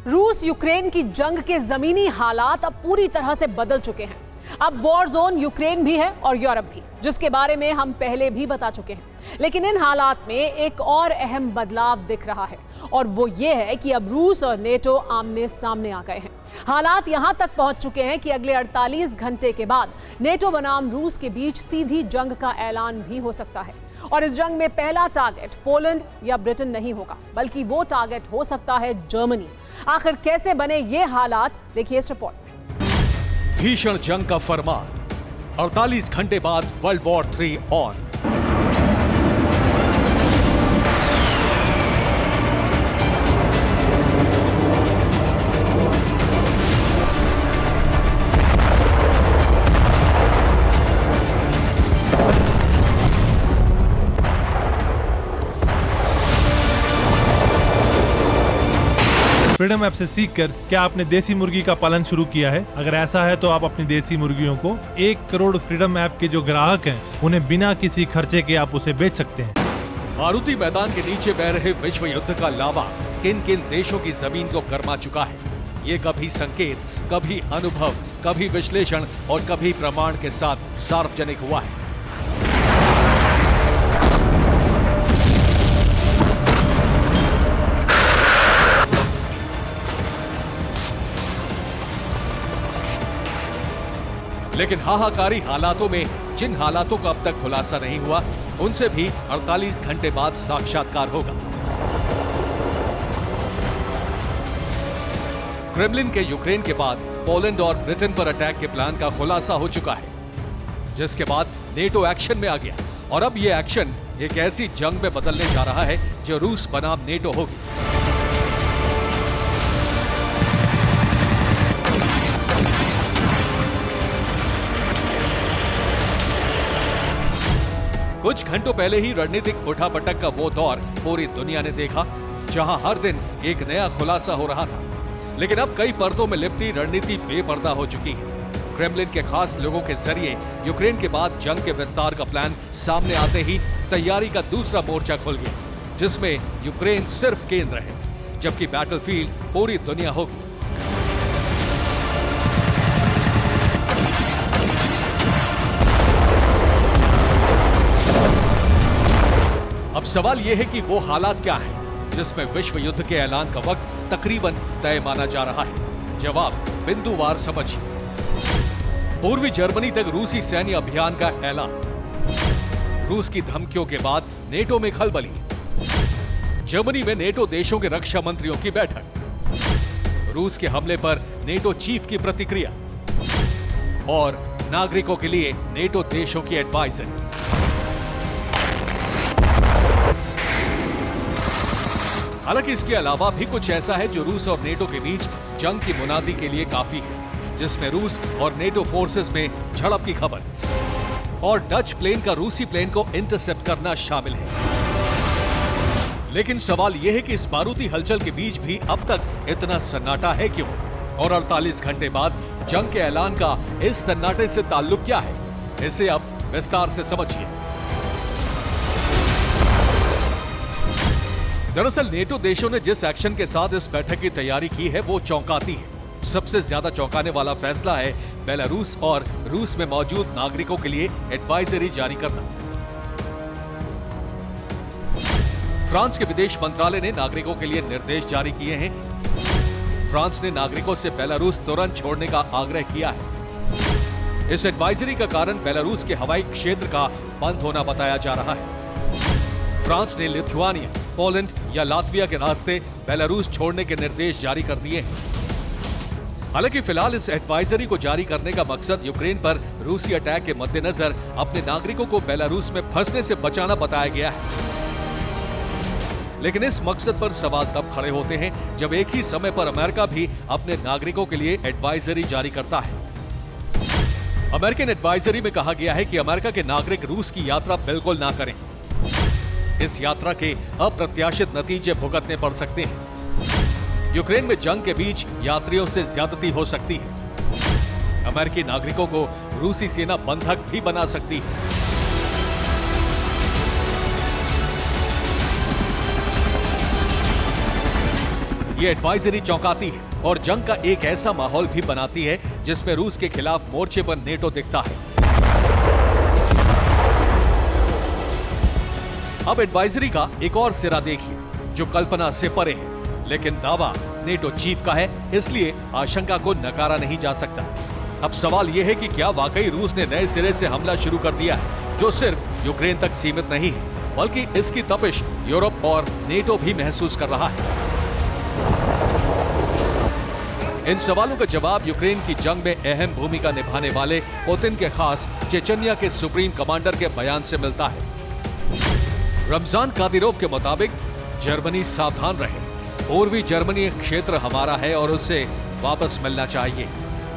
रूस यूक्रेन की जंग के जमीनी हालात अब पूरी तरह से बदल चुके हैं। अब वॉर जोन यूक्रेन भी है और यूरोप भी, जिसके बारे में हम पहले भी बता चुके हैं। लेकिन इन हालात में एक और अहम बदलाव दिख रहा है और वो ये है कि अब रूस और नेटो आमने सामने आ गए हैं। हालात यहां तक पहुंच चुके हैं कि अगले 48 घंटे के बाद नेटो बनाम रूस के बीच सीधी जंग का ऐलान भी हो सकता है। और इस जंग में पहला टारगेट पोलैंड या ब्रिटेन नहीं होगा, बल्कि वो टारगेट हो सकता है जर्मनी। आखिर कैसे बने ये हालात, देखिए इस रिपोर्ट में। भीषण जंग का फरमान, 48 घंटे बाद world war 3 on. Freedom app से सीखकर क्या आपने देसी मुर्गी का पालन शुरू किया है? अगर ऐसा है तो आप अपनी देसी मुर्गियों को 1 करोड़ फ्रीडम ऐप के जो ग्राहक हैं, उन्हें बिना किसी खर्चे के आप उसे बेच सकते हैं। बारूदी मैदान के नीचे बह रहे विश्व युद्ध का लावा किन किन देशों की जमीन को गरमा चुका है, ये कभी संकेत, कभी अनुभव, कभी विश्लेषण और कभी प्रमाण के साथ सार्वजनिक हुआ है। लेकिन हाहाकारी हालातों में जिन हालातों का अब तक खुलासा नहीं हुआ, उनसे भी 48 घंटे बाद साक्षात्कार होगा। क्रेमलिन के यूक्रेन के बाद पोलैंड और ब्रिटेन पर अटैक के प्लान का खुलासा हो चुका है, जिसके बाद नेटो एक्शन में आ गया। और अब यह एक्शन एक ऐसी जंग में बदलने जा रहा है जो रूस बनाम नेटो होगी। कुछ घंटों पहले ही रणनीतिक उठापटक का वो दौर पूरी दुनिया ने देखा, जहां हर दिन एक नया खुलासा हो रहा था। लेकिन अब कई पर्दों में लिपटी रणनीति बेपर्दा हो चुकी है। क्रेमलिन के खास लोगों के जरिए यूक्रेन के बाद जंग के विस्तार का प्लान सामने आते ही तैयारी का दूसरा मोर्चा खुल गया, जिसमें यूक्रेन सिर्फ केंद्र है, जबकि बैटलफील्ड पूरी दुनिया होगी। अब सवाल यह है कि वो हालात क्या हैं जिसमें विश्व युद्ध के ऐलान का वक्त तकरीबन तय माना जा रहा है। जवाब बिंदुवार समझिए। पूर्वी जर्मनी तक रूसी सैन्य अभियान का ऐलान। रूस की धमकियों के बाद नेटो में खलबली। जर्मनी में नेटो देशों के रक्षा मंत्रियों की बैठक। रूस के हमले पर नेटो चीफ की प्रतिक्रिया और नागरिकों के लिए नेटो देशों की एडवाइजरी। हालांकि इसके अलावा भी कुछ ऐसा है जो रूस और नेटो के बीच जंग की मुनादी के लिए काफी है, जिसमें रूस और नेटो फोर्सेस में झड़प की खबर और डच प्लेन का रूसी प्लेन को इंटरसेप्ट करना शामिल है। लेकिन सवाल यह है कि इस बारूदी हलचल के बीच भी अब तक इतना सन्नाटा है क्यों? और 48 घंटे बाद जंग के ऐलान का इस सन्नाटे से ताल्लुक क्या है? इसे अब विस्तार से समझिए। दरअसल नेटो देशों ने जिस एक्शन के साथ इस बैठक की तैयारी की है वो चौंकाती है। सबसे ज्यादा चौंकाने वाला फैसला है बेलारूस और रूस में मौजूद नागरिकों के लिए एडवाइजरी जारी करना। फ्रांस के विदेश मंत्रालय ने नागरिकों के लिए निर्देश जारी किए हैं। फ्रांस ने नागरिकों से बेलारूस तुरंत छोड़ने का आग्रह किया है। इस एडवाइजरी का कारण बेलारूस के हवाई क्षेत्र का बंद होना बताया जा रहा है। फ्रांस ने लिथुआनिया, पोलैंड या लातविया के रास्ते बेलारूस छोड़ने के निर्देश जारी कर दिए हैं। हालांकि फिलहाल इस एडवाइजरी को जारी करने का मकसद यूक्रेन पर रूसी अटैक के मद्देनजर अपने नागरिकों को बेलारूस में फंसने से बचाना बताया गया है। लेकिन इस मकसद पर सवाल तब खड़े होते हैं जब एक ही समय पर अमेरिका भी अपने नागरिकों के लिए एडवाइजरी जारी करता है। अमेरिकन एडवाइजरी में कहा गया है कि अमेरिका के नागरिक रूस की यात्रा बिल्कुल ना करें। इस यात्रा के अप्रत्याशित नतीजे भुगतने पड़ सकते हैं। यूक्रेन में जंग के बीच यात्रियों से ज्यादती हो सकती है। अमेरिकी नागरिकों को रूसी सेना बंधक भी बना सकती है। ये एडवाइजरी चौंकाती है और जंग का एक ऐसा माहौल भी बनाती है जिसमें रूस के खिलाफ मोर्चे पर नेटो दिखता है। अब एडवाइजरी का एक और सिरा देखिए जो कल्पना से परे है, लेकिन दावा नेटो चीफ का है, इसलिए आशंका को नकारा नहीं जा सकता। अब सवाल यह है कि क्या वाकई रूस ने नए सिरे से हमला शुरू कर दिया है, जो सिर्फ यूक्रेन तक सीमित नहीं है, बल्कि इसकी तपिश यूरोप और नेटो भी महसूस कर रहा है। इन सवालों का जवाब यूक्रेन की जंग में अहम भूमिका निभाने वाले पुतिन के खास चेचन्या के सुप्रीम कमांडर के बयान से मिलता है। रमजान कादिरोव के मुताबिक जर्मनी सावधान रहे, पूर्वी जर्मनी एक क्षेत्र हमारा है और उसे वापस मिलना चाहिए।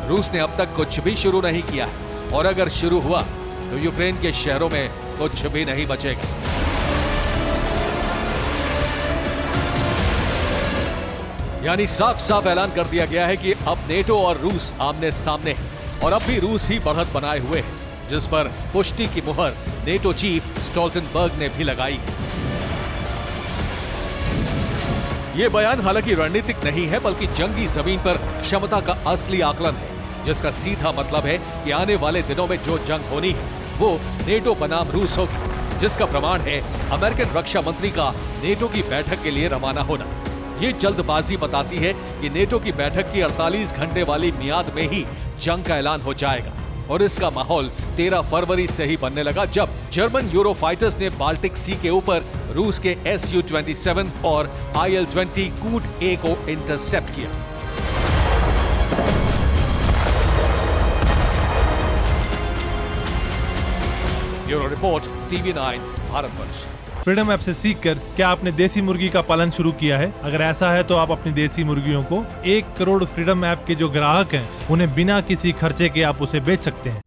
रूस ने अब तक कुछ भी शुरू नहीं किया है और अगर शुरू हुआ तो यूक्रेन के शहरों में कुछ भी नहीं बचेगा। यानी साफ साफ ऐलान कर दिया गया है कि अब नेटो और रूस आमने सामने हैं और अब भी रूस ही बढ़त बनाए हुए है, जिस पर पुष्टि की मुहर नेटो चीफ स्टोल्टनबर्ग ने भी लगाई है। ये बयान हालांकि रणनीतिक नहीं है, बल्कि जंगी जमीन पर क्षमता का असली आकलन है, जिसका सीधा मतलब है कि आने वाले दिनों में जो जंग होनी है वो नेटो बनाम रूस होगी, जिसका प्रमाण है अमेरिकन रक्षा मंत्री का नेटो की बैठक के लिए रवाना होना। ये जल्दबाजी बताती है कि नेटो की बैठक की 48 घंटे वाली मियाद में ही जंग का ऐलान हो जाएगा और इसका माहौल 13 फरवरी से ही बनने लगा, जब जर्मन यूरोफाइटर्स ने बाल्टिक सी के ऊपर रूस के Su-27 और Il-20 कूट ए को इंटरसेप्ट किया। Bureau report, TV9 Bharatvarsh. Freedom app से सीखकर क्या आपने देसी मुर्गी का पालन शुरू किया है? अगर ऐसा है तो आप अपनी देसी मुर्गियों को 1 करोड़ फ्रीडम ऐप के जो ग्राहक हैं उन्हें बिना किसी खर्चे के आप उसे बेच सकते हैं।